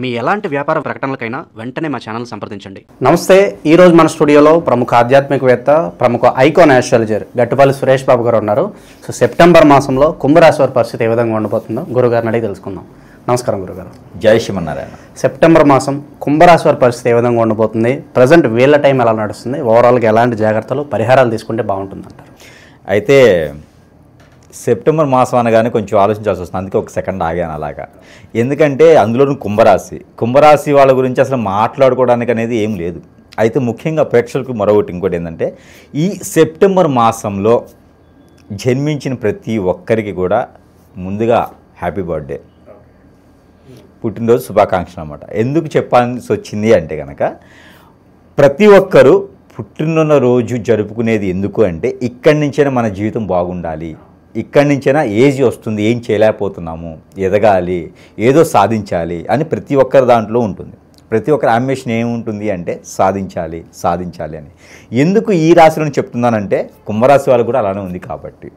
మీ ఎలాంటి వ్యాపార ప్రకటనలకైనా వెంటనే మా ఛానల్ సంప్రదించండి. నమస్తే. ఈరోజు మన స్టూడియోలో ప్రముఖ ఆధ్యాత్మికవేత్త, ప్రముఖ ఐకాన్ ఆస్ట్రాలజర్ గట్టుపల్లి సురేష్ బాబు గారు ఉన్నారు. సో సెప్టెంబర్ మాసంలో కుంభరాశి వారి పరిస్థితి ఏ విధంగా ఉండబోతుందో గురుగారిని అడిగి తెలుసుకుందాం. నమస్కారం గురుగారు. జై శ్రీమన్నారాయణ. సెప్టెంబర్ మాసం కుంభరాశి వారి పరిస్థితి ఏ విధంగా ఉండబోతుంది? ప్రజెంట్ వీళ్ళ టైం ఎలా నడుస్తుంది? ఓవరాల్గా ఎలాంటి జాగ్రత్తలు, పరిహారాలు తీసుకుంటే బాగుంటుంది అంటారు? అయితే సెప్టెంబర్ మాసం అనగానే కొంచెం ఆలోచించాల్సి వస్తుంది. అందుకే ఒక సెకండ్ ఆగాను అలాగా. ఎందుకంటే అందులోనూ కుంభరాశి వాళ్ళ గురించి అసలు మాట్లాడుకోవడానికి అనేది ఏం లేదు. అయితే ముఖ్యంగా ప్రేక్షకులకు మరొకటి ఇంకోటి ఏంటంటే, ఈ సెప్టెంబర్ మాసంలో జన్మించిన ప్రతి ఒక్కరికి కూడా ముందుగా హ్యాపీ బర్త్డే, పుట్టినరోజు శుభాకాంక్షలు అన్నమాట. ఎందుకు చెప్పాల్సి వచ్చింది అంటే కనుక, ప్రతి ఒక్కరూ పుట్టినరోజు జరుపుకునేది ఎందుకు అంటే, ఇక్కడి నుంచైనా మన జీవితం బాగుండాలి, ఇక్కడి నుంచైనా ఏజ్ వస్తుంది, ఏం చేయలేకపోతున్నాము, ఎదగాలి, ఏదో సాధించాలి అని ప్రతి ఒక్కరి దాంట్లో ఉంటుంది. ప్రతి ఒక్కరి అంబిషన్ ఏముంటుంది అంటే సాధించాలి అని. ఎందుకు ఈ రాశిలో చెప్తున్నానంటే, కుంభరాశి వాళ్ళు కూడా అలానే ఉంది కాబట్టి.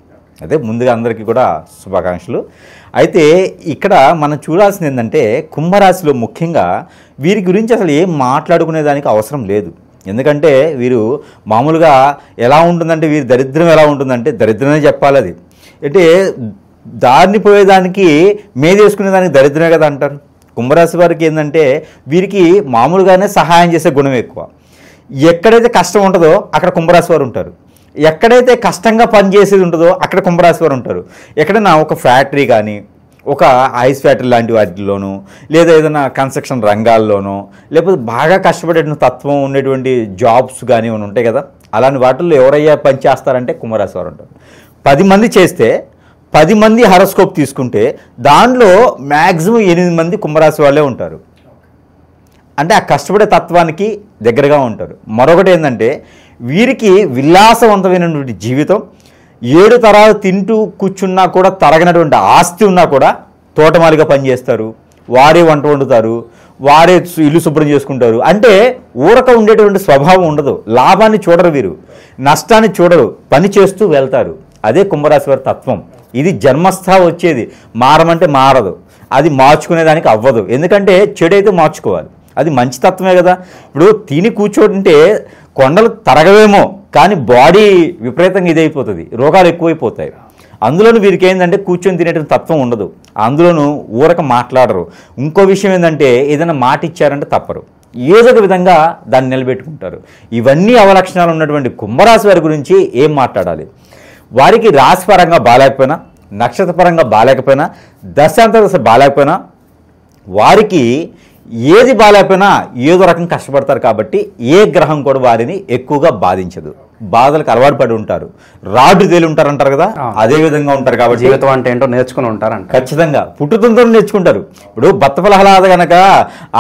అదే ముందుగా అందరికీ కూడా శుభాకాంక్షలు. అయితే ఇక్కడ మనం చూడాల్సింది ఏంటంటే, కుంభరాశిలో ముఖ్యంగా వీరి గురించి అసలు ఏం మాట్లాడుకునే దానికి అవసరం లేదు. ఎందుకంటే వీరు మామూలుగా ఎలా ఉంటుందంటే, వీరి దరిద్రం ఎలా ఉంటుందంటే, దరిద్రమే చెప్పాలి. అది అంటే దారిని పోయేదానికి మేదేసుకునేదానికి దరిద్రమే కదా అంటారు. కుంభరాశి వారికి ఏంటంటే, వీరికి మామూలుగానే సహాయం చేసే గుణం ఎక్కువ. ఎక్కడైతే కష్టం ఉంటుందో అక్కడ కుంభరాశి వారు ఉంటారు, ఎక్కడైతే కష్టంగా పనిచేసేది ఉంటుందో అక్కడ కుంభరాశి వారు ఉంటారు. ఎక్కడైనా ఒక ఫ్యాక్టరీ కానీ, ఒక ఐస్ ఫ్యాక్టరీ లాంటి వాటిల్లోనూ, లేదా ఏదైనా కన్స్ట్రక్షన్ రంగాల్లోనూ, లేకపోతే బాగా కష్టపడే తత్వం ఉండేటువంటి జాబ్స్ కానీ ఏమైనా ఉంటాయి కదా, అలాంటి వాటిల్లో ఎవరయ్యా పని చేస్తారంటే కుంభరాశి వారు ఉంటారు. 10 మంది చేస్తే 10 మంది హారోస్కోప్ తీసుకుంటే దాంట్లో మ్యాక్సిమం 8 మంది కుంభరాశి వాళ్ళే ఉంటారు. అంటే ఆ కష్టపడే తత్వానికి దగ్గరగా ఉంటారు. మరొకటి ఏంటంటే, వీరికి విలాసవంతమైనటువంటి జీవితం, 7 తరాలు తింటూ కూర్చున్నా కూడా తరగనటువంటి ఆస్తి ఉన్నా కూడా తోటమాలిగా పనిచేస్తారు, వారే వంట వండుతారు, వారే ఇల్లు శుభ్రం చేసుకుంటారు. అంటే ఊరక ఉండేటువంటి స్వభావం ఉండదు. లాభాన్ని చూడరు వీరు, నష్టాన్ని చూడరు, పని చేస్తూ వెళ్తారు. అదే కుంభరాశి వారి తత్వం. ఇది జన్మస్థా వచ్చేది. మారమంటే మారదు, అది మార్చుకునేదానికి అవ్వదు. ఎందుకంటే చెడైతే మార్చుకోవాలి, అది మంచి తత్వమే కదా. ఇప్పుడు తిని కూర్చోంటే కొండలు తరగవేమో, కానీ బాడీ విపరీతంగా ఇదైపోతుంది, రోగాలు ఎక్కువైపోతాయి. అందులోనూ వీరికి ఏంటంటే కూర్చొని తినేటువంటి తత్వం ఉండదు, అందులోనూ ఊరక మాట్లాడరు. ఇంకో విషయం ఏంటంటే, ఏదైనా మాట ఇచ్చారంటే తప్పరు, ఏదో ఒక విధంగా దాన్ని నిలబెట్టుకుంటారు. ఇవన్నీ అవలక్షణాలు ఉన్నటువంటి కుంభరాశి వారి గురించి ఏం మాట్లాడాలి? వారికి రాశిపరంగా బాగాలేకపోయినా, నక్షత్రపరంగా బాగాలేకపోయినా, దశాంతర బాగాలేకపోయినా, వారికి ఏది బాగాలేకపోయినా ఏదో రకం కష్టపడతారు. కాబట్టి ఏ గ్రహం కూడా వారిని ఎక్కువగా బాధించదు. బాధలకు అలవాటు పడి ఉంటారు, రాడ్డు తేలి ఉంటారు అంటారు కదా, అదే విధంగా ఉంటారు. కాబట్టి జీవితం అంటే ఏంటో నేర్చుకుని ఉంటారంట. ఖచ్చితంగా పుట్టుతుంతో నేర్చుకుంటారు. ఇప్పుడు బత్తఫలహలాద కనుక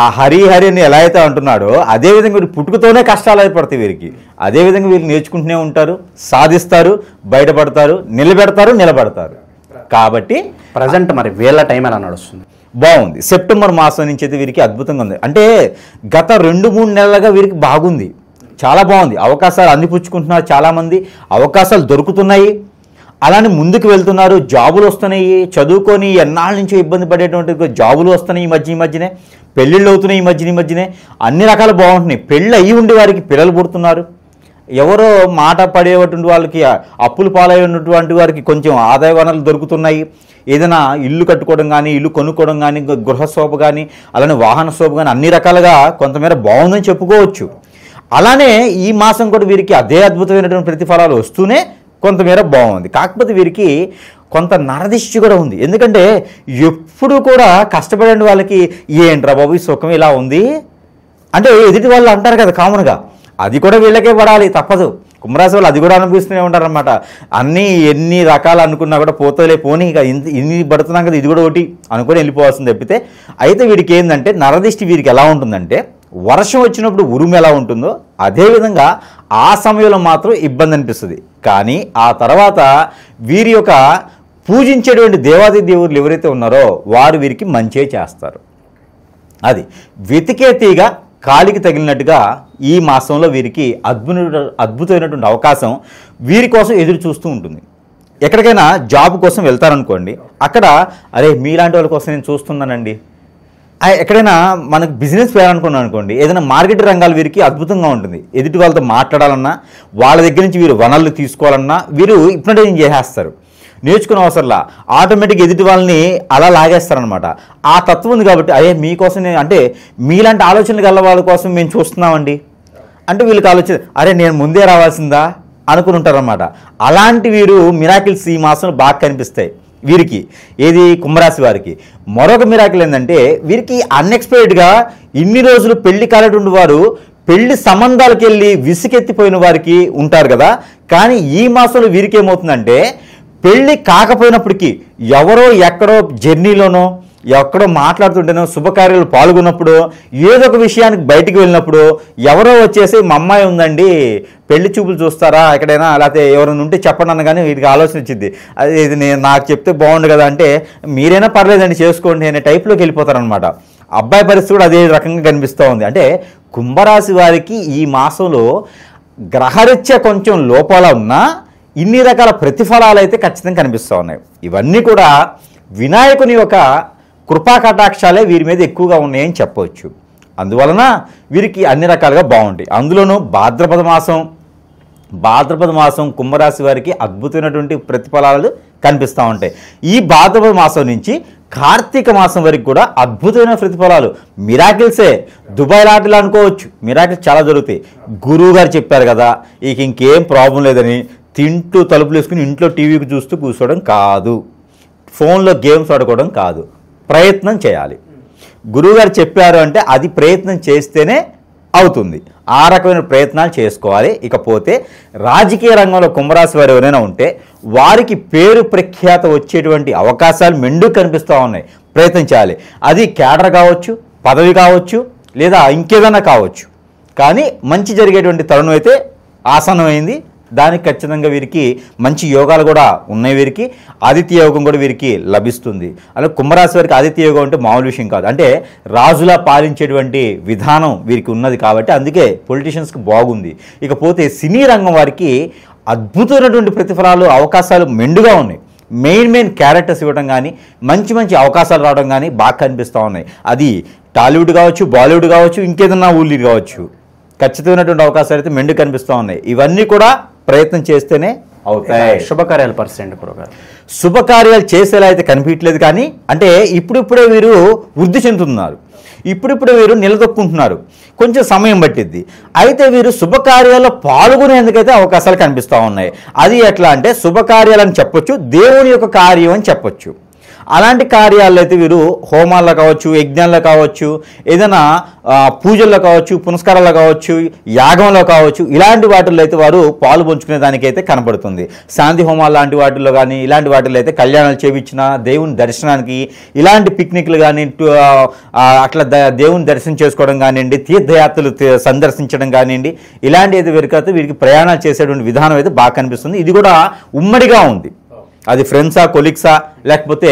ఆ హరి అని ఎలా అయితే అంటున్నాడో, అదేవిధంగా వీరు పుట్టుకతోనే కష్టాలు అయిపడతాయి వీరికి. అదేవిధంగా వీరు నేర్చుకుంటూనే ఉంటారు, సాధిస్తారు, బయటపడతారు, నిలబడతారు. కాబట్టి ప్రజెంట్ మరి వీళ్ళ టైం ఎలా నడుస్తుంది? బాగుంది. సెప్టెంబర్ మాసం నుంచి అయితే వీరికి అద్భుతంగా ఉంది. అంటే గత 2-3 నెలలుగా వీరికి బాగుంది, చాలా బాగుంది. అవకాశాలు అందిపుచ్చుకుంటున్నారు, చాలామంది అవకాశాలు దొరుకుతున్నాయి, అలానే ముందుకు వెళ్తున్నారు, జాబులు వస్తున్నాయి. చదువుకొని ఎన్నాళ్ళ నుంచో ఇబ్బంది పడేటువంటి జాబులు వస్తున్నాయి. ఈ మధ్యనే పెళ్ళిళ్ళు అవుతున్నాయి. ఈ మధ్యనే అన్ని రకాలు బాగుంటున్నాయి. పెళ్ళి అయ్యి ఉండి వారికి పిల్లలు పుడుతున్నారు. ఎవరో మాట పడేటువంటి వాళ్ళకి, అప్పులు పాలైనటువంటి వారికి కొంచెం ఆదాయ వనరులు దొరుకుతున్నాయి. ఏదైనా ఇల్లు కట్టుకోవడం కానీ, ఇల్లు కొనుక్కోవడం కానీ, గృహశోభ కానీ, అలానే వాహన శోభ కానీ, అన్ని రకాలుగా కొంతమేర బాగుందని చెప్పుకోవచ్చు. అలానే ఈ మాసం కూడా వీరికి అదే అద్భుతమైనటువంటి ప్రతిఫలాలు వస్తూనే కొంతమేర బాగుంది. కాకపోతే వీరికి కొంత నరదిష్టి కూడా ఉంది. ఎందుకంటే ఎప్పుడు కూడా కష్టపడే వాళ్ళకి ఏంట్రా బాబు ఈ సుఖం ఇలా ఉంది అంటే ఎదుటి వాళ్ళు అంటారు కదా కామన్గా, అది కూడా వీళ్ళకే పడాలి, తప్పదు. కుంభరాశి వాళ్ళు అది కూడా అనుభవిస్తూనే ఉంటారనమాట. ఎన్ని రకాలు అనుకున్నా కూడా పోతలే పోనీ, ఇక ఇన్ని పడుతున్నాం కదా, ఇది కూడా ఒకటి అనుకుని వెళ్ళిపోవాల్సింది తప్పితే. అయితే వీడికి ఏంటంటే నరదిష్టి వీరికి ఎలా ఉంటుందంటే, వర్షం వచ్చినప్పుడు ఉరుము ఎలా ఉంటుందో అదేవిధంగా ఆ సమయంలో మాత్రం ఇబ్బంది అనిపిస్తుంది. కానీ ఆ తర్వాత వీరి యొక్క పూజించేటువంటి దేవాది దేవుళ్ళు ఎవరైతే ఉన్నారో వారు వీరికి మంచే చేస్తారు. అది వెతికే తీగ కాలికి తగిలినట్టుగా ఈ మాసంలో వీరికి అద్భుతమైనటువంటి అవకాశం వీరి కోసం ఎదురు చూస్తూ ఉంటుంది. ఎక్కడికైనా జాబ్ కోసం వెళ్తారనుకోండి, అక్కడ అరే మీలాంటి వాళ్ళ కోసం నేను చూస్తున్నానండి, ఎక్కడైనా మనకు బిజినెస్ చేయాలనుకున్నాం అనుకోండి, ఏదైనా మార్కెట్ రంగాలు వీరికి అద్భుతంగా ఉంటుంది. ఎదుటి వాళ్ళతో మాట్లాడాలన్నా, వాళ్ళ దగ్గర నుంచి వీరు వనరులు తీసుకోవాలన్నా వీరు హిప్నటైజింగ్ చేసేస్తారు. నేర్చుకునే అవసరంలా ఆటోమేటిక్గా ఎదుటి వాళ్ళని అలా లాగేస్తారనమాట. ఆ తత్వం ఉంది కాబట్టి అయ్యే మీకోసం అంటే మీలాంటి ఆలోచనలు గల వాళ్ళ కోసం మేము చూస్తున్నామండి అంటే వీళ్ళకి ఆలోచన అరే నేను ముందే రావాల్సిందా అనుకుని ఉంటారనమాట. అలాంటి వీరు మిరాకిల్స్ ఈ మాసంలో బాగా కనిపిస్తాయి వీరికి. ఏది కుంభరాశి వారికి. మరొక మిరాకిల్ ఏంటంటే వీరికి అన్ఎక్స్పెక్టెడ్గా ఇన్ని రోజులు పెళ్లి కాలేటువంటి వారు పెళ్లి సంబంధాలకు వెళ్ళి విసుకెత్తిపోయిన వారికి ఉంటారు కదా. కానీ ఈ మాసంలో వీరికి ఏమవుతుందంటే పెళ్ళి కాకపోయినప్పటికీ ఎవరో ఎక్కడో జర్నీలోనో ఎక్కడో మాట్లాడుతుంటేనో శుభకార్యాలు పాల్గొన్నప్పుడు ఏదో ఒక విషయానికి బయటికి వెళ్ళినప్పుడు ఎవరో వచ్చేసి మా అమ్మాయి ఉందండి పెళ్లి చూపులు చూస్తారా ఎక్కడైనా, లేకపోతే ఎవరైనా ఉంటే చెప్పండి అనగానే వీటికి ఆలోచన వచ్చింది. అది ఇది నేను నాకు చెప్తే బాగుండు కదా అంటే మీరైనా పర్లేదండి చేసుకోండి అనే టైప్లోకి వెళ్ళిపోతారనమాట. అబ్బాయి పరిస్థితి కూడా అదే రకంగా కనిపిస్తూ ఉంది. అంటే కుంభరాశి వారికి ఈ మాసంలో గ్రహరీత్యా కొంచెం లోపాల ఉన్నా ఇన్ని రకాల ప్రతిఫలాలు అయితే ఖచ్చితంగా కనిపిస్తూ ఉన్నాయి. ఇవన్నీ కూడా వినాయకుని యొక్క కృపా కటాక్షాలే వీరి మీద ఎక్కువగా ఉన్నాయని చెప్పవచ్చు. అందువలన వీరికి అన్ని రకాలుగా బాగుంటాయి. అందులోనూ భాద్రపద మాసం కుంభరాశి వారికి అద్భుతమైనటువంటి ప్రతిఫలాలు కనిపిస్తూ ఉంటాయి. ఈ భాద్రపద మాసం నుంచి కార్తీక మాసం వరకు కూడా అద్భుతమైన ప్రతిఫలాలు, మిరాకిల్సే. దుబాయ్ లాటలు అనుకోవచ్చు, మిరాకిల్స్ చాలా జరుగుతాయి. గురువు గారు చెప్పారు కదా ఇక ఇంకేం ప్రాబ్లం లేదని తింటూ తలుపులు వేసుకుని ఇంట్లో టీవీకి చూస్తూ కూర్చోవడం కాదు, ఫోన్లో గేమ్స్ ఆడుకోవడం కాదు, ప్రయత్నం చేయాలి. గురువుగారు చెప్పారు అంటే అది ప్రయత్నం చేస్తేనే అవుతుంది. ఆ రకమైన ప్రయత్నాలు చేసుకోవాలి. ఇకపోతే రాజకీయ రంగంలో కుంభరాశి వారు ఎవరైనా ఉంటే వారికి పేరు ప్రఖ్యాత వచ్చేటువంటి అవకాశాలు మెండుగా కనిపిస్తూ ఉన్నాయి. ప్రయత్నం చేయాలి. అది క్యాడర్ కావచ్చు, పదవి కావచ్చు, లేదా ఇంకేదైనా కావచ్చు. కానీ మంచి జరిగేటువంటి తరుణం అయితే ఆసన్నమైంది. దానికి ఖచ్చితంగా వీరికి మంచి యోగాలు కూడా ఉన్నాయి. వీరికి ఆదిత్య యోగం కూడా వీరికి లభిస్తుంది. అలా కుంభరాశి వారికి ఆదిత్య యోగం అంటే మామూలు విషయం కాదు. అంటే రాజులా పాలించేటువంటి విధానం వీరికి ఉన్నది కాబట్టి అందుకే పొలిటీషియన్స్కి బాగుంది. ఇకపోతే సినీ రంగం వారికి అద్భుతమైనటువంటి ప్రతిఫలాలు, అవకాశాలు మెండుగా ఉన్నాయి. మెయిన్ క్యారెక్టర్స్ ఇవ్వడం కానీ, మంచి అవకాశాలు రావడం కానీ బాగా కనిపిస్తూ ఉన్నాయి. అది టాలీవుడ్ కావచ్చు, బాలీవుడ్ కావచ్చు, ఇంకేదన్నా ఊళ్ళీ కావచ్చు. ఖచ్చితమైనటువంటి అవకాశాలు అయితే మెండు కనిపిస్తూ ఉన్నాయి. ఇవన్నీ కూడా ప్రయత్నం చేస్తేనే అవుతాయి. శుభకార్యాల పరిస్థితి కూడా శుభకార్యాలు చేసేలా అయితే కనిపించలేదు. కానీ అంటే ఇప్పుడిప్పుడే వీరు వృద్ధి చెందుతున్నారు, ఇప్పుడిప్పుడే వీరు నిలదొక్కుంటున్నారు. కొంచెం సమయం పట్టిద్ది. అయితే వీరు శుభకార్యాల్లో పాల్గొనేందుకైతే అవకాశాలు కనిపిస్తూ ఉన్నాయి. అది ఎట్లా అంటే శుభకార్యాలని చెప్పొచ్చు, దేవుని యొక్క కార్యం అని చెప్పొచ్చు. అలాంటి కార్యాల్లో అయితే వీరు హోమాల్లో కావచ్చు, యజ్ఞాల్లో కావచ్చు, ఏదైనా పూజల్లో కావచ్చు, పునస్కారాల్లో కావచ్చు, యాగంలో కావచ్చు, ఇలాంటి వాటిల్లో అయితే వారు పాలు పంచుకునే దానికైతే కనపడుతుంది. శాంతి హోమాలు లాంటి వాటిల్లో కానీ ఇలాంటి వాటిల్లో అయితే కళ్యాణాలు చేయించిన దేవుని దర్శనానికి, ఇలాంటి పిక్నిక్లు కానీ అట్లా దేవుని దర్శనం చేసుకోవడం కానివ్వండి, తీర్థయాత్రలు సందర్శించడం కానివ్వండి, ఇలాంటి అయితే వీరికి ప్రయాణాలు చేసేటువంటి విధానం అయితే బాగా కనిపిస్తుంది. ఇది కూడా ఉమ్మడిగా ఉంది. అది ఫ్రెండ్సా, కొలీగ్సా, లేకపోతే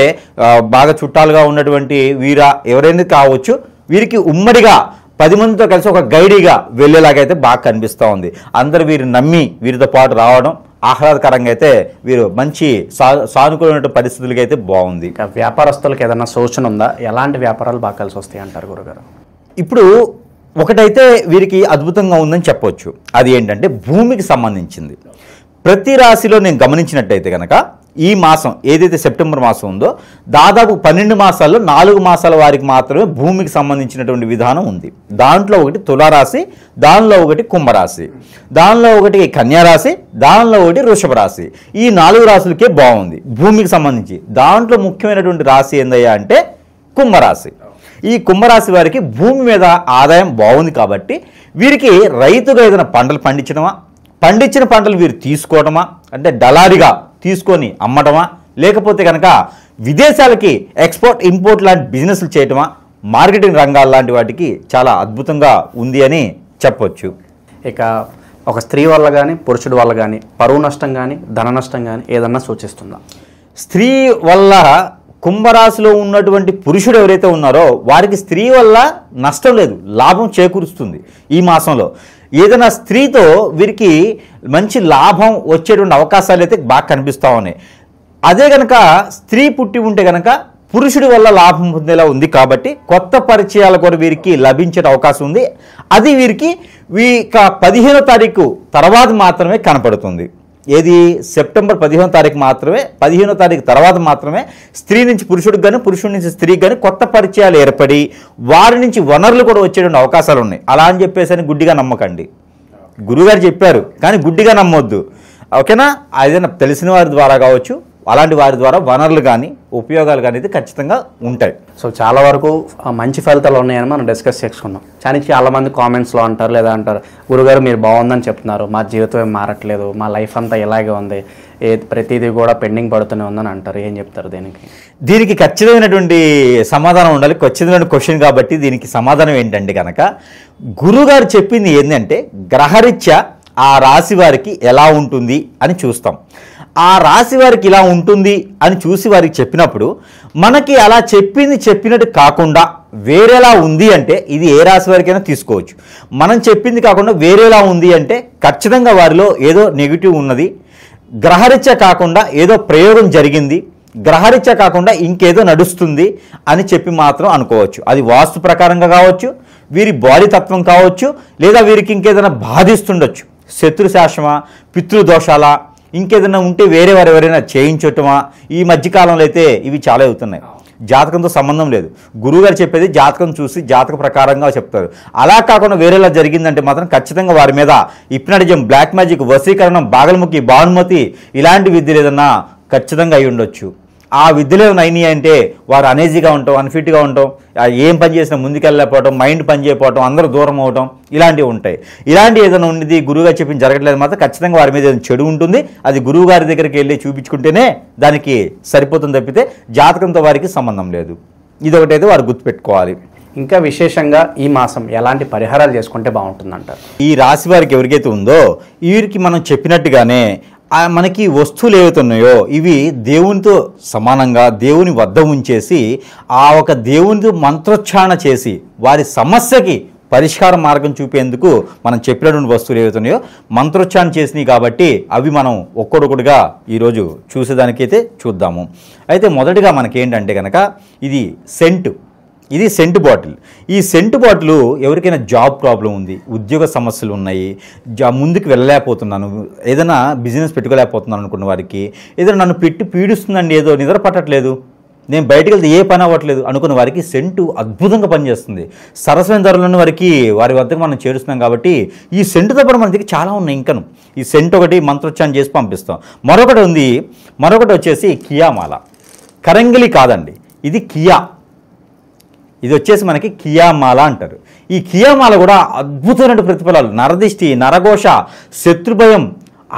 బాగా చుట్టాలుగా ఉన్నటువంటి వీరా ఎవరైనా కావచ్చు. వీరికి ఉమ్మడిగా 10 మందితో కలిసి ఒక గైడీగా వెళ్ళేలాగైతే బాగా కనిపిస్తూ ఉంది. అందరూ వీరు నమ్మి వీరితో పాటు రావడం ఆహ్లాదకరంగా అయితే వీరు మంచి సానుకూలమైన పరిస్థితులకి అయితే బాగుంది. వ్యాపారస్తులకు ఏదైనా సూచన ఉందా? ఎలాంటి వ్యాపారాలు బాగా కలిసి వస్తాయి అంటారు గురుగారు? ఇప్పుడు ఒకటైతే వీరికి అద్భుతంగా ఉందని చెప్పవచ్చు. అది ఏంటంటే భూమికి సంబంధించింది. ప్రతి రాశిలో నేను గమనించినట్టయితే కనుక ఈ మాసం ఏదైతే సెప్టెంబర్ మాసం ఉందో దాదాపు 12 మాసాల్లో 4 మాసాల వారికి మాత్రమే భూమికి సంబంధించినటువంటి విధానం ఉంది. దాంట్లో ఒకటి తులారాశి, దానిలో ఒకటి కుంభరాశి, దానిలో ఒకటి కన్యారాశి, దానిలో ఒకటి వృషభ రాశి. ఈ 4 రాశులకే బాగుంది భూమికి సంబంధించి. దాంట్లో ముఖ్యమైనటువంటి రాశి ఏందయ్యా అంటే కుంభరాశి. ఈ కుంభరాశి వారికి భూమి మీద ఆదాయం బాగుంది కాబట్టి వీరికి రైతుగా ఏదైనా పంటలు పండించడమా, పండించిన పంటలు వీరు తీసుకోవడమా, అంటే దళారిగా తీసుకొని అమ్మటమా, లేకపోతే కనుక విదేశాలకి ఎక్స్పోర్ట్ ఇంపోర్ట్ లాంటి బిజినెస్లు చేయటమా, మార్కెటింగ్ రంగాల లాంటి వాటికి చాలా అద్భుతంగా ఉంది అని చెప్పొచ్చు. ఇక ఒక స్త్రీ వల్ల కానీ పురుషుడి వల్ల కానీ పరువు నష్టం కానీ ధన నష్టం కానీ ఏదన్నా సూచిస్తుందా? స్త్రీ వల్ల కుంభరాశిలో ఉన్నటువంటి పురుషుడు ఎవరైతే ఉన్నారో వారికి స్త్రీ వల్ల నష్టం లేదు, లాభం చేకూరుస్తుంది. ఈ మాసంలో ఏదైనా స్త్రీతో వీరికి మంచి లాభం వచ్చేటువంటి అవకాశాలు అయితే బాగా కనిపిస్తూ ఉన్నాయి. అదే కనుక స్త్రీ పుట్టి ఉంటే కనుక పురుషుడి వల్ల లాభం పొందేలా ఉంది కాబట్టి కొత్త పరిచయాల కూడా వీరికి లభించే అవకాశం ఉంది. అది వీరికి 15వ తారీఖు తర్వాత మాత్రమే కనపడుతుంది. ఏది సెప్టెంబర్ 15వ తారీఖు మాత్రమే, 15వ తారీఖు తర్వాత మాత్రమే స్త్రీ నుంచి పురుషుడికి కానీ పురుషుడి నుంచి స్త్రీకి కానీ కొత్త పరిచయాలు ఏర్పడి వారి నుంచి వనరులు కూడా వచ్చేటువంటి అవకాశాలు ఉన్నాయి. అలా అని చెప్పేసి గుడ్డిగా నమ్మకండి. గురువుగారు చెప్పారు కానీ గుడ్డిగా నమ్మొద్దు. ఓకేనా? ఏదైనా తెలిసిన వారి ద్వారా కావచ్చు, అలాంటి వారి ద్వారా వనరులు కానీ ఉపయోగాలు కానీ అయితే ఖచ్చితంగా ఉంటాయి. సో చాలా వరకు మంచి ఫలితాలు ఉన్నాయని మనం డిస్కస్ చేసుకున్నాం. కానీ చాలా మంది కామెంట్స్లో అంటారు, లేదా అంటారు, గురుగారు మీరు బాగుందని చెప్తున్నారు, మా జీవితం ఏం మారట్లేదు, మా లైఫ్ అంతా ఇలాగే ఉంది, ప్రతిదీ కూడా పెండింగ్ పడుతూనే ఉందని అంటారు. ఏం చెప్తారు దీనికి? దీనికి ఖచ్చితమైనటువంటి సమాధానం ఉండాలి. ఖచ్చితమైన క్వశ్చన్ కాబట్టి దీనికి సమాధానం ఏంటంటే కనుక గురువుగారు చెప్పింది ఏంటంటే గ్రహరీత్యా ఆ రాశి వారికి ఎలా ఉంటుంది అని చూస్తాం. ఆ రాశి వారికి ఇలా ఉంటుంది అని చూసి వారికి చెప్పినప్పుడు మనకి అలా చెప్పినట్టు కాకుండా వేరేలా ఉంది అంటే ఇది ఏ రాశి వారికైనా తీసుకోవచ్చు. మనం చెప్పింది కాకుండా వేరేలా ఉంది అంటే ఖచ్చితంగా వారిలో ఏదో నెగిటివ్ ఉన్నది, గ్రహరీత్యా కాకుండా ఏదో ప్రయోగం జరిగింది, గ్రహరీత్యా కాకుండా ఇంకేదో నడుస్తుంది అని చెప్పి మాత్రం అనుకోవచ్చు. అది వాస్తు ప్రకారంగా కావచ్చు, వీరి బాడీ తత్వం కావచ్చు, లేదా వీరికి ఇంకేదైనా బాధిస్తుండొచ్చు, శత్రుశాసమా, పితృదోషాలా, ఇంకేదైనా ఉంటే వేరే వారు ఎవరైనా చేయించటమా. ఈ మధ్యకాలంలో అయితే ఇవి చాలా అవుతున్నాయి. జాతకంతో సంబంధం లేదు. గురువుగారు చెప్పేది జాతకం చూసి జాతక ప్రకారంగా చెప్తారు. అలా కాకుండా వేరేలా జరిగిందంటే మాత్రం ఖచ్చితంగా వారి మీద హిప్నాటిజం, బ్లాక్ మ్యాజిక్, వశీకరణం, బాగల్ముఖి, భానుమతి ఇలాంటి విద్యలు ఏదన్నా ఖచ్చితంగా అయి ఉండొచ్చు. ఆ విద్యలో అయినాయి అంటే వారు అనేజీగా ఉంటాం, అన్ఫిట్గా ఉంటాం, ఏం పని చేసినా ముందుకెళ్ళకపోవడం, మైండ్ పని చేయకపోవడం, అందరూ దూరం అవడం, ఇలాంటివి ఉంటాయి. ఇలాంటివి ఏదైనా ఉండేది గురువుగారు చెప్పింది జరగట్లేదు మాత్రం ఖచ్చితంగా వారి మీద ఏదైనా చెడు ఉంటుంది. అది గురువుగారి దగ్గరికి వెళ్ళి చూపించుకుంటేనే దానికి సరిపోతుంది తప్పితే జాతకంతో వారికి సంబంధం లేదు. ఇదొకటైతే వారు గుర్తుపెట్టుకోవాలి. ఇంకా విశేషంగా ఈ మాసం ఎలాంటి పరిహారాలు చేసుకుంటే బాగుంటుందంటారు? ఈ రాశి వారికి ఎవరికైతే ఉందో వీరికి మనం చెప్పినట్టుగానే మనకి వస్తువులు ఏవైతే ఉన్నాయో ఇవి దేవునితో సమానంగా దేవుని వద్ద ఉంచేసి ఆ ఒక దేవునితో మంత్రోచ్చారణ చేసి వారి సమస్యకి పరిష్కార మార్గం చూపేందుకు మనం చెప్పినటువంటి వస్తువులు ఏవైతే ఉన్నాయో మంత్రోచ్చారణ చేసినాయి కాబట్టి అవి మనం ఒక్కొక్కటిగా ఈరోజు చూసేదానికైతే చూద్దాము. అయితే మొదటిగా మనకేంటంటే కనుక ఇది సెంటు. ఇది సెంట్ బాటిల్. ఈ సెంట్ బాటిల్ ఎవరికైనా జాబ్ ప్రాబ్లం ఉంది, ఉద్యోగ సమస్యలు ఉన్నాయి, ముందుకు వెళ్ళలేకపోతున్నాను, ఏదైనా బిజినెస్ పెట్టుకోలేకపోతున్నాను అనుకున్న వారికి, ఏదైనా నన్ను పెట్టి పీడిస్తుందండి, ఏదో నిద్ర పట్టట్లేదు, నేను బయటికి వెళ్తే ఏ పని అవ్వట్లేదు అనుకున్న వారికి సెంటు అద్భుతంగా పనిచేస్తుంది. సరసమైన ధరలను వారికి వారి వద్దకు మనం చేరుస్తున్నాం కాబట్టి ఈ సెంటుతో పాటు మన దగ్గర చాలా ఉన్నాయి. ఇంకను ఈ సెంట్ ఒకటి మంత్రోచ్చారణ చేసి పంపిస్తాం. మరొకటి వచ్చేసి కియామాల. కరంగిలి కాదండి, ఇది కియా. ఇది వచ్చేసి మనకి కియామాల అంటారు. ఈ కియామాల కూడా అద్భుతమైన ప్రతిఫలాలు, నరదిష్టి, నరఘోష, శత్రుభయం,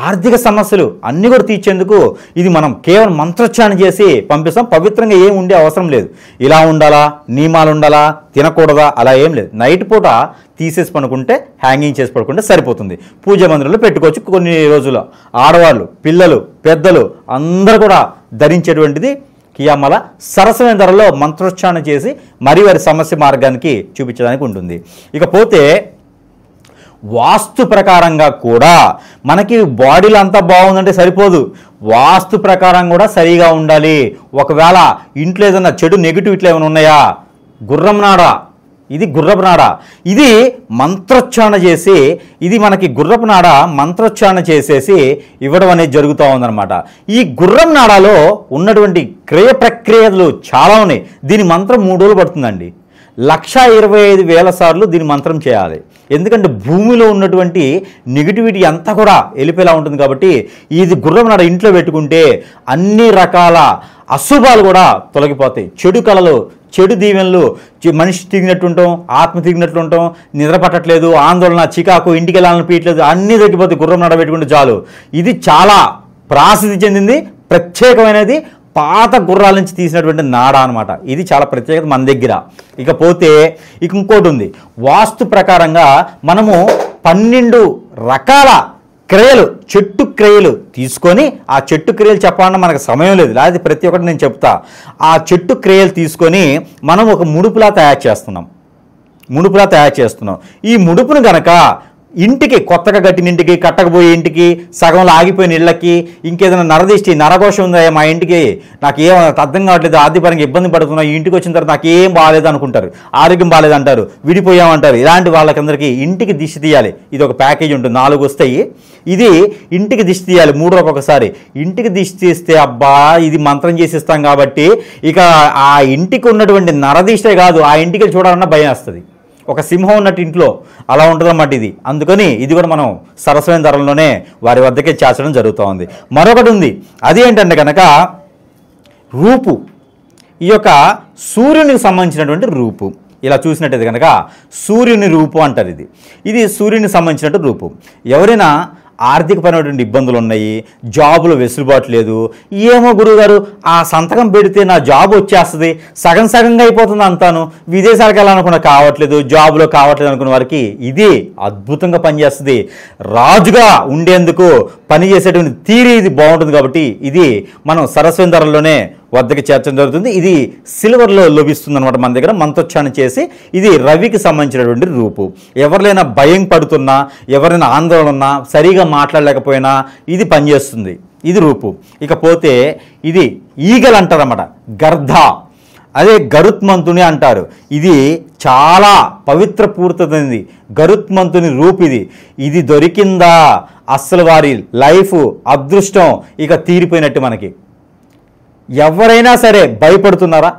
ఆర్థిక సమస్యలు అన్నీ కూడా తీర్చేందుకు ఇది మనం కేవలం మంత్రోచ్చారణ చేసి పంపిస్తాం. పవిత్రంగా ఏం ఉండే అవసరం లేదు. ఇలా ఉండాలా, నియమాలు ఉండాలా, తినకూడదా అలా ఏం లేదు. నైట్ పూట తీసేసి పడుకుంటే, హ్యాంగింగ్ చేసి పడుకుంటే సరిపోతుంది. పూజ మందిరంలో పెట్టుకోవచ్చు. కొన్ని రోజులు ఆడవాళ్ళు, పిల్లలు, పెద్దలు అందరూ కూడా ధరించేటువంటిది కియామాల. సరసమైన ధరలో మంత్రోచ్చారణ చేసి మరి వారి సమస్య మార్గానికి చూపించడానికి ఉంటుంది. ఇకపోతే వాస్తు ప్రకారంగా కూడా మనకి బాడీలో అంతా బాగుందంటే సరిపోదు, వాస్తు ప్రకారం కూడా సరిగా ఉండాలి. ఒకవేళ ఇంట్లో ఏదైనా చెడు నెగిటివ్ ఇట్లా ఏమైనా ఉన్నాయా, గుర్రం నాడ, ఇది గుర్రపు నాడ, ఇది మంత్రోచ్చారణ చేసి, ఇది మనకి గుర్రపు నాడ మంత్రోచ్చారణ చేసేసి ఇవ్వడం అనేది జరుగుతూ ఉందన్నమాట. ఈ గుర్రం నాడలో ఉన్నటువంటి క్రియ ప్రక్రియలు చాలా ఉన్నాయి. దీని మంత్రం 3 రోజులు పడుతుందండి. 1,25,000 సార్లు దీని మంత్రం చేయాలి. ఎందుకంటే భూమిలో ఉన్నటువంటి నెగిటివిటీ అంతా కూడా వెళ్ళిపోయేలా ఉంటుంది కాబట్టి ఇది గుర్రం నాడ ఇంట్లో పెట్టుకుంటే అన్ని రకాల అశుభాలు కూడా తొలగిపోతాయి. చెడు కళలు, చెడు దీవెనలు, మనిషి తిరిగినట్టు ఉంటాం, ఆత్మ తిరిగినట్లు ఉంటాం, నిద్ర పట్టట్లేదు, ఆందోళన, చికాకు, ఇంటికి వెళ్ళాలని పీయట్లేదు, అన్నీ తగ్గిపోతాయి గుర్రం నాడ పెట్టుకుంటే చాలు. ఇది చాలా ప్రాసిద్ధి చెందింది, ప్రత్యేకమైనది, పాత గుర్రాల నుంచి తీసినటువంటి నాడ అనమాట. ఇది చాలా ప్రత్యేకత మన దగ్గర. ఇకపోతే ఇంకోటి ఉంది. వాస్తు ప్రకారంగా మనము 12 రకాల క్రియలు, చెట్టు క్రియలు తీసుకొని, ఆ చెట్టు క్రియలు చెప్పాలన్నా మనకు సమయం లేదు, లేకపోతే ప్రతి ఒక్కటి నేను చెప్తా. ఆ చెట్టు క్రియలు తీసుకొని మనం ఒక ముడుపులా తయారు చేస్తున్నాం. ఈ ముడుపును గనక ఇంటికి కొత్తగా కట్టిన ఇంటికి, కట్టకపోయే ఇంటికి, సగంలో ఆగిపోయిన ఇళ్ళకి, ఇంకేదైనా నరదిష్టి నరఘోషం ఉందా మా ఇంటికి, నాకు ఏం అర్థం కావట్లేదు, ఆర్థికపరంగా ఇబ్బంది పడుతున్నా, ఈ ఇంటికి వచ్చిన తర్వాత నాకు ఏం బాగాలేదు అనుకుంటారు, ఆరోగ్యం బాగాలేదంటారు, విడిపోయామంటారు. ఇలాంటి వాళ్ళకందరికీ ఇంటికి దిష్టి తీయాలి. ఇది ఒక ప్యాకేజ్ ఉంటుంది, 4 వస్తాయి. ఇది ఇంటికి దిష్టి తీయాలి 3 రోజులకు ఒకసారి. ఇంటికి దిష్టి తీస్తే అబ్బా ఇది మంత్రం చేసిస్తాం కాబట్టి ఇక ఆ ఇంటికి ఉన్నటువంటి నరదిష్టే కాదు, ఆ ఇంటికి చూడాలన్నా భయం వేస్తుంది. ఒక సింహం ఉన్నట్టు ఇంట్లో అలా ఉంటుందన్నమాట ఇది. అందుకని ఇది కూడా మనం సరసమైన ధరల్లోనే వారి వద్దకే చేర్చడం జరుగుతూ ఉంది. మరొకటి ఉంది, అది ఏంటంటే కనుక రూపు. ఈ యొక్క సూర్యునికి సంబంధించినటువంటి రూపు. ఇలా చూసినట్టయితే కనుక సూర్యుని రూపు అంటారు. ఇది సూర్యునికి సంబంధించినటువంటి రూపు. ఎవరైనా ఆర్థికపరమైనటువంటి ఇబ్బందులు ఉన్నాయి, జాబులో వెసులుబాటు లేదు, ఏమో గురువుగారు ఆ సంతకం పెడితే నా జాబ్ వచ్చేస్తుంది, సగం సగంగా అయిపోతుంది అంతాను, విదేశాలకు వెళ్ళాలనుకున్న కావట్లేదు, జాబులో కావట్లేదు అనుకున్న వారికి ఇది అద్భుతంగా పనిచేస్తుంది. రాజుగా ఉండేందుకు పనిచేసేటువంటి తీరి ఇది బాగుంటుంది. కాబట్టి ఇది మనం సరస్వతి ధరల్లోనే వద్దకి చేర్చడం జరుగుతుంది. ఇది సిల్వర్లో లభిస్తుంది అనమాట మన దగ్గర. మంత్రోచ్చారణ చేసి ఇది రవికి సంబంధించినటువంటి రూపు. ఎవరినైనా భయం పడుతున్నా, ఎవరైనా ఆందోళన ఉన్నా, సరిగా మాట్లాడలేకపోయినా ఇది పనిచేస్తుంది. ఇది రూపు. ఇకపోతే ఇది ఈగలు అంటారన్నమాట, గర్ధ. అదే గరుత్మంతుని అంటారు. ఇది చాలా పవిత్ర పూర్తయింది. గరుత్మంతుని రూపు ఇది. ఇది దొరికిందా అస్సలు వారి లైఫ్ అదృష్టం ఇక తీరిపోయినట్టు. మనకి ఎవరైనా సరే భయపడుతున్నారా,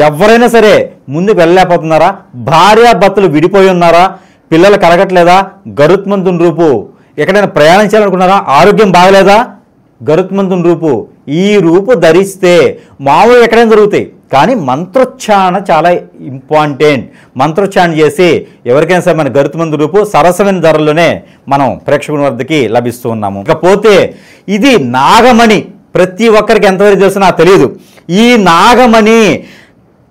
ఎవరైనా సరే ముందుకు వెళ్ళలేకపోతున్నారా, భార్యాభర్తలు విడిపోయి ఉన్నారా, పిల్లలు కలగట్లేదా, గరుత్మంతుని రూపు. ఎక్కడైనా ప్రయాణం చేయాలనుకున్నారా, ఆరోగ్యం బాగలేదా, గరుత్మంతుని రూపు. ఈ రూపు ధరిస్తే మామూలు ఎక్కడైనా జరుగుతాయి, కానీ మంత్రోచ్చారణ చాలా ఇంపార్టెంట్. మంత్రోచ్చారణ చేసి ఎవరికైనా సరే మన గరుత్మంతుని రూపు సరసమైన ధరల్లోనే మనం ప్రేక్షకుల వద్దకి లభిస్తూ ఉన్నాము. ఇకపోతే ఇది నాగమణి. ప్రతి ఒక్కరికి ఎంతవరకు తెలుసు నాకు తెలియదు. ఈ నాగమణి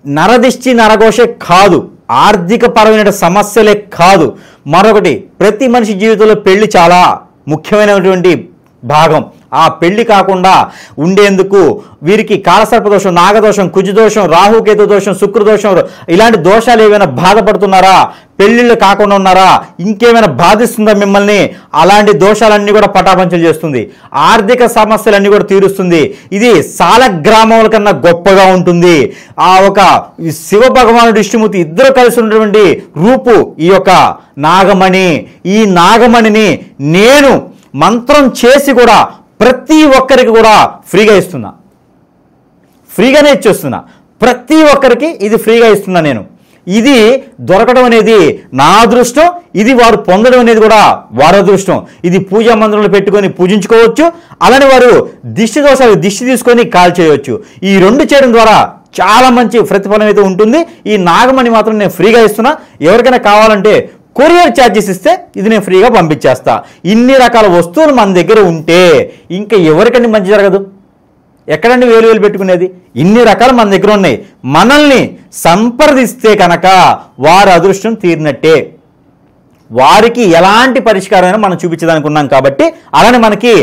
నరదిష్టి నరఘోషే కాదు, ఆర్థిక పరమైన సమస్యలే కాదు, మరొకటి ప్రతి మనిషి జీవితంలో పెళ్లి చాలా ముఖ్యమైనటువంటి భాగం. ఆ పెళ్లి కాకుండా ఉండేందుకు వీరికి కాలసర్పదోషం, నాగదోషం, కుజదోషం, రాహుకేతు దోషం, శుక్రదోషం, ఇలాంటి దోషాలు ఏమైనా బాధపడుతున్నారా, పెళ్లిళ్ళు కాకుండా ఉన్నారా, ఇంకేమైనా బాధిస్తుందా మిమ్మల్ని, అలాంటి దోషాలన్నీ కూడా పటాపంచలు చేస్తుంది. ఆర్థిక సమస్యలన్నీ కూడా తీరుస్తుంది. ఇది సాలగ్రామముల కన్నా గొప్పగా ఉంటుంది. ఆ ఒక శివ భగవానుడు విష్ణుమూర్తి ఇద్దరు కలిసి ఉన్నటువంటి రూపు ఈ యొక్క నాగమణి. ఈ నాగమణిని నేను మంత్రం చేసి కూడా ప్రతి ఒక్కరికి కూడా ఫ్రీగా ఇస్తున్నా, ఫ్రీగానే ఇచ్చేస్తున్నా. ప్రతి ఒక్కరికి ఇది ఫ్రీగా ఇస్తున్నా నేను. ఇది దొరకడం అనేది నా అదృష్టం, ఇది వారు పొందడం అనేది కూడా వారి అదృష్టం. ఇది పూజా మందిరంలో పెట్టుకొని పూజించుకోవచ్చు, అలానే వారు దిష్టి దోషాలు దిష్టి తీసుకొని కాల్ చేయవచ్చు. ఈ 2 చేయడం ద్వారా చాలా మంచి ప్రతిఫలం అయితే ఉంటుంది. ఈ నాగమణి మాత్రం నేను ఫ్రీగా ఇస్తున్నా. ఎవరికైనా కావాలంటే కొరియర్ ఛార్జెస్ ఇస్తే ఇది నేను ఫ్రీగా పంపించేస్తా. ఇన్ని రకాల వస్తువులు మన దగ్గర ఉంటే ఇంకా ఎవరికండి మంచి జరగదు, ఎక్కడండి వేలు పెట్టుకునేది? ఇన్ని రకాలు మన దగ్గర ఉన్నాయి. మనల్ని సంప్రదిస్తే కనుక వారి అదృష్టం తీరినట్టే. వారికి ఎలాంటి పరిష్కారమైనా మనం చూపించడానికి ఉన్నాం కాబట్టి, అలానే మనకి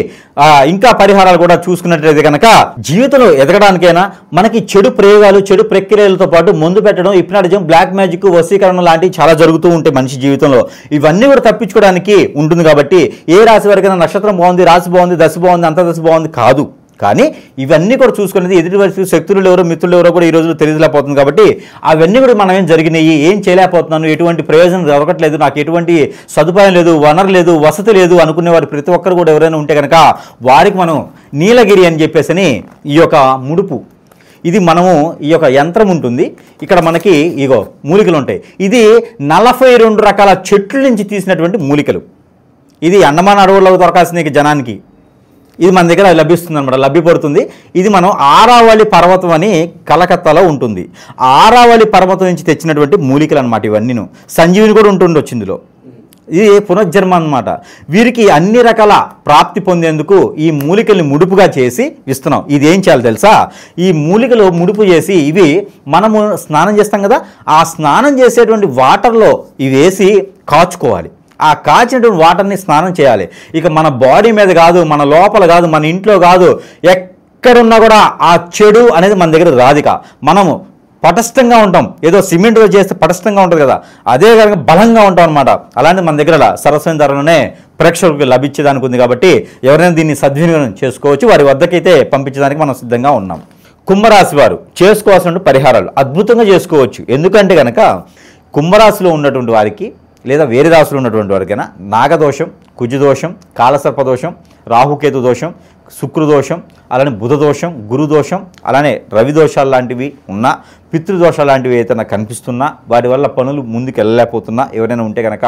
ఇంకా పరిహారాలు కూడా చూసుకున్నట్లయితే కనుక జీవితంలో ఎదగడానికైనా మనకి చెడు ప్రయోగాలు, చెడు ప్రక్రియలతో పాటు మందు పెట్టడం, హిప్నాటిజం, బ్లాక్ మ్యాజిక్, వశీకరణ లాంటివి చాలా జరుగుతూ ఉంటాయి మనిషి జీవితంలో. ఇవన్నీ కూడా తప్పించుకోవడానికి ఉంటుంది. కాబట్టి ఏ రాశి వారికైనా నక్షత్రం బాగుంది, రాశి బాగుంది, దశ బాగుంది, అంతర్దశ బాగుంది కాదు. కానీ ఇవన్నీ కూడా చూసుకునేది ఎదుటి వరకు శక్తులు ఎవరో మిత్రులు ఎవరో కూడా ఈ రోజులో తెలియలేకపోతుంది. కాబట్టి అవన్నీ కూడా మనం ఏం జరిగినాయి, ఏం చేయలేకపోతున్నాను, ఎటువంటి ప్రయోజనం దొరకట్లేదు, నాకు ఎటువంటి సదుపాయం లేదు, వనరు లేదు, వసతి లేదు అనుకునే వారు ప్రతి ఒక్కరు కూడా ఎవరైనా ఉంటే కనుక వారికి మనం నీలగిరి అని చెప్పేసి ఈ యొక్క ముడుపు, ఇది మనము ఈ యొక్క యంత్రం ఉంటుంది. ఇక్కడ మనకి ఇగో మూలికలు ఉంటాయి. ఇది 42 రకాల చెట్ల నుంచి తీసినటువంటి మూలికలు. ఇది అండమాన్ అడవుల్లో దొరకాల్సిన జనానికి ఇది మన దగ్గర లభిస్తుంది అనమాట, లభ్యపడుతుంది. ఇది మనం ఆరావళి పర్వతం అని కలకత్తాలో ఉంటుంది. ఆరావళి పర్వతం నుంచి తెచ్చినటువంటి మూలికలు అనమాట ఇవన్నీ. సంజీవిని కూడా ఉంటుండొచ్చు ఇందులో. ఇది పునర్జన్మ అనమాట. వీరికి అన్ని రకాల ప్రాప్తి పొందేందుకు ఈ మూలికల్ని ముడుపుగా చేసి ఇస్తున్నాం. ఇది ఏం చేయాలి తెలుసా? ఈ మూలికలు ముడుపు చేసి ఇవి మనము స్నానం చేస్తాం కదా, ఆ స్నానం చేసేటువంటి వాటర్లో ఇవి వేసి కాచుకోవాలి. ఆ కాచినటువంటి వాటర్ని స్నానం చేయాలి. ఇక మన బాడీ మీద కాదు, మన లోపల కాదు, మన ఇంట్లో కాదు, ఎక్కడున్నా కూడా ఆ చెడు అనేది మన దగ్గర రాదిక. మనము పటిష్టంగా ఉంటాం. ఏదో సిమెంట్తో చేస్తే పటిష్టంగా ఉంటుంది కదా, అదే కనుక బలంగా ఉంటాం అనమాట. అలాంటి మన దగ్గర సరస్వతి ధరలోనే ప్రేక్షకులకు లభించేదానికి ఉంది కాబట్టి ఎవరైనా దీన్ని సద్వినియోగం చేసుకోవచ్చు. వారి వద్దకైతే పంపించడానికి మనం సిద్ధంగా ఉన్నాం. కుంభరాశి వారు చేసుకోవాల్సిన పరిహారాలు అద్భుతంగా చేసుకోవచ్చు. ఎందుకంటే కనుక కుంభరాశిలో ఉన్నటువంటి వారికి లేదా వేరే రాశిలో ఉన్నటువంటి వారికైనా నాగదోషం, కుజదోషం, కాలసర్పదోషం, రాహుకేతు దోషం, శుక్రదోషం, అలానే బుధదోషం, గురుదోషం, అలానే రవి దోషాలు లాంటివి ఉన్నా, పితృదోషాలు లాంటివి ఏదైనా కనిపిస్తున్నా, వాటి వల్ల పనులు ముందుకు వెళ్ళలేకపోతున్నా ఎవరైనా ఉంటే కనుక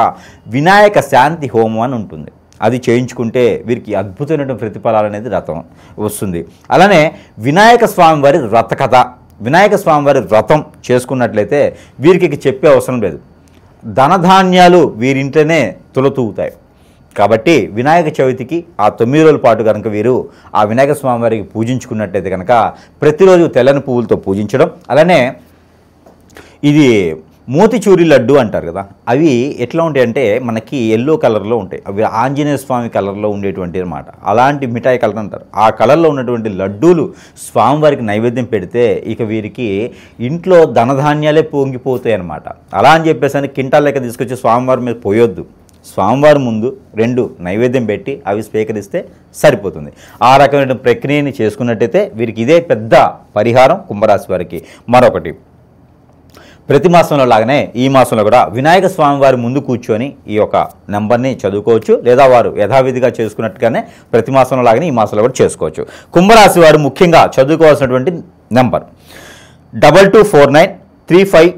వినాయక శాంతి హోమం అని ఉంటుంది. అది చేయించుకుంటే వీరికి అద్భుతమైనటువంటి ప్రతిఫలాలు అనేది రథం వస్తుంది. అలానే వినాయక స్వామి వారి వ్రత కథ, వినాయక స్వామి వారి వ్రతం చేసుకున్నట్లయితే వీరికి చెప్పే అవసరం లేదు. ధనధాన్యాలు వీరింట్లోనే తులతూగుతాయి. కాబట్టి వినాయక చవితికి ఆ 9 రోజుల పాటు కనుక వీరు ఆ వినాయక స్వామి వారికి పూజించుకున్నట్లయితే కనుక ప్రతిరోజు తెల్లని పువ్వులతో పూజించడం. అలానే ఇది మోతిచూరి లడ్డు అంటారు కదా, అవి ఎట్లా ఉంటాయి అంటే మనకి ఎల్లో కలర్లో ఉంటాయి. అవి ఆంజనేయ స్వామి కలర్లో ఉండేటువంటి అనమాట. అలాంటి మిఠాయి కలర్ అంటారు. ఆ కలర్లో ఉన్నటువంటి లడ్డూలు స్వామివారికి నైవేద్యం పెడితే ఇక వీరికి ఇంట్లో ధనధాన్యాలే పొంగిపోతాయి అనమాట. అలా అని చెప్పేసి కింటాల్ లెక్క తీసుకొచ్చి స్వామివారి మీద పోయొద్దు. స్వామివారి ముందు 2 నైవేద్యం పెట్టి అవి స్వీకరిస్తే సరిపోతుంది. ఆ రకమైన ప్రక్రియని చేసుకున్నట్టయితే వీరికి ఇదే పెద్ద పరిహారం కుంభరాశి వారికి. మరొకటి, ప్రతి మాసంలో లాగానే ఈ మాసంలో కూడా వినాయక స్వామి వారి ముందు కూర్చొని ఈ యొక్క నెంబర్ని చదువుకోవచ్చు, లేదా వారు యథావిధిగా చేసుకున్నట్టుగానే ప్రతి మాసంలో లాగానే ఈ మాసంలో కూడా చేసుకోవచ్చు. కుంభరాశి వారు ముఖ్యంగా చదువుకోవాల్సినటువంటి నెంబర్ 224935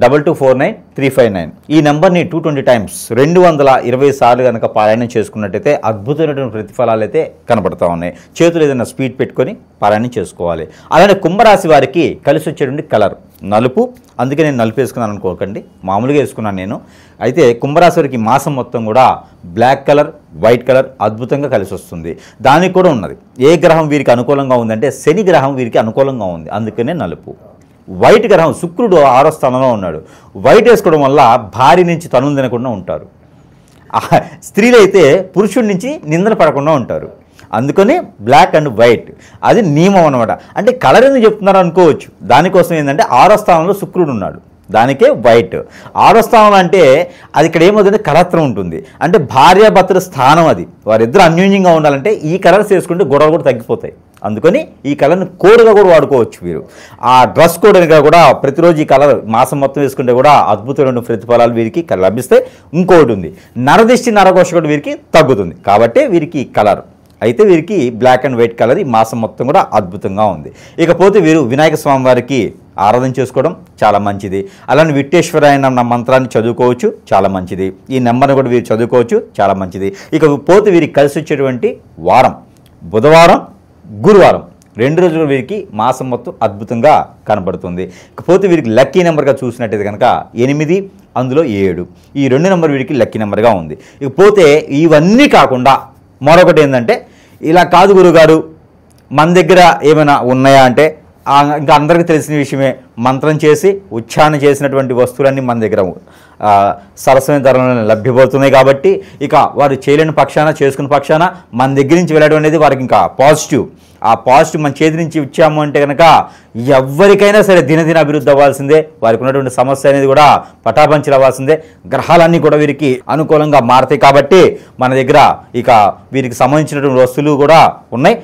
2249 ఈ నెంబర్ని 220 టైమ్స్ 220 సార్లు కనుక పారాయణం చేసుకున్నట్టయితే అద్భుతమైనటువంటి ప్రతిఫలాలు అయితే కనబడతా ఉన్నాయి. చేతులు ఏదైనా స్పీడ్ పెట్టుకొని పారాయణం చేసుకోవాలి. అలానే కుంభరాశి వారికి కలిసి వచ్చేటువంటి కలర్ నలుపు. అందుకే నేను నలుపు వేసుకున్నాను అనుకోకండి, మామూలుగా వేసుకున్నాను నేను. అయితే కుంభరాశి వారికి మాసం మొత్తం కూడా బ్లాక్ కలర్, వైట్ కలర్ అద్భుతంగా కలిసి వస్తుంది. దానికి కూడా ఉన్నది. ఏ గ్రహం వీరికి అనుకూలంగా ఉందంటే శని గ్రహం వీరికి అనుకూలంగా ఉంది, అందుకనే నలుపు. వైట్ గ్రహం శుక్రుడు 6వ స్థానంలో ఉన్నాడు. వైట్ వేసుకోవడం వల్ల భార్య నుంచి తనులు తినకుండా ఉంటారు. స్త్రీలు అయితే పురుషుడి నుంచి నిందన పడకుండా ఉంటారు. అందుకని బ్లాక్ అండ్ వైట్ అది నియమం అనమాట. అంటే కలర్ ఎందుకు చెప్తున్నారు అనుకోవచ్చు. దానికోసం ఏంటంటే 6వ స్థానంలో శుక్రుడు ఉన్నాడు, దానికే వైట్. 6వ స్థానం అంటే అది ఇక్కడ ఏమవుతుందంటే కలత్రం ఉంటుంది. అంటే భార్యాభర్తల స్థానం అది. వారిద్దరు అన్యోన్యంగా ఉండాలంటే ఈ కలర్స్ వేసుకుంటే గొడవలు కూడా తగ్గిపోతాయి. అందుకని ఈ కలర్ని కోడ్గా కూడా వాడుకోవచ్చు మీరు. ఆ డ్రెస్ కోడ్ కూడా ప్రతిరోజు ఈ కలర్ మాసం మొత్తం వేసుకుంటే కూడా అద్భుతమైన ప్రతిఫలాలు వీరికి లభిస్తాయి. ఇంకోటి ఉంది, నరదిష్టి నరఘోష కూడా వీరికి తగ్గుతుంది. కాబట్టి వీరికి కలర్ అయితే వీరికి బ్లాక్ అండ్ వైట్ కలర్ ఈ మాసం మొత్తం కూడా అద్భుతంగా ఉంది. ఇకపోతే వీరు వినాయక స్వామి వారికి ఆరాధన చేసుకోవడం చాలా మంచిది. అలానే విట్టేశ్వరాయ అన్న మంత్రాన్ని చదువుకోవచ్చు, చాలా మంచిది. ఈ నెంబర్ని కూడా వీరు చదువుకోవచ్చు, చాలా మంచిది. ఇకపోతే వీరికి కలిసి వచ్చేటువంటి వారం బుధవారం, గురువారం 2 రోజులు వీరికి మాసం మొత్తం అద్భుతంగా కనబడుతుంది. ఇకపోతే వీరికి లక్కీ నెంబర్గా చూసినట్టయితే కనుక 8, అందులో 7 ఈ 2 నెంబర్ వీరికి లక్కీ నెంబర్గా ఉంది. ఇకపోతే ఇవన్నీ కాకుండా మరొకటి ఏంటంటే, ఇలా కాదు గురుగారు మన దగ్గర ఏమైనా ఉన్నాయా అంటే ఇంకా అందరికీ తెలిసిన విషయమే, మంత్రం చేసి ఉచ్చారణ చేసినటువంటి వస్తువులన్నీ మన దగ్గర సరస్వతి ధరలో లభ్యమవుతున్నాయి. కాబట్టి ఇక వారు చేయలేని పక్షాన చేసుకున్న పక్షాన మన దగ్గర నుంచి వెళ్ళడం అనేది వారికి ఇంకా పాజిటివ్. ఆ పాజిటివ్ మన చేతి నుంచి ఇచ్చాము అంటే కనుక ఎవరికైనా సరే దినదిన అభివృద్ధి అవ్వాల్సిందే. వారికి ఉన్నటువంటి సమస్య అనేది కూడా పటాపంచలు అవ్వాల్సిందే. గ్రహాలన్నీ కూడా వీరికి అనుకూలంగా మారతాయి. కాబట్టి మన దగ్గర ఇక వీరికి సంబంధించినటువంటి వస్తువులు కూడా ఉన్నాయి.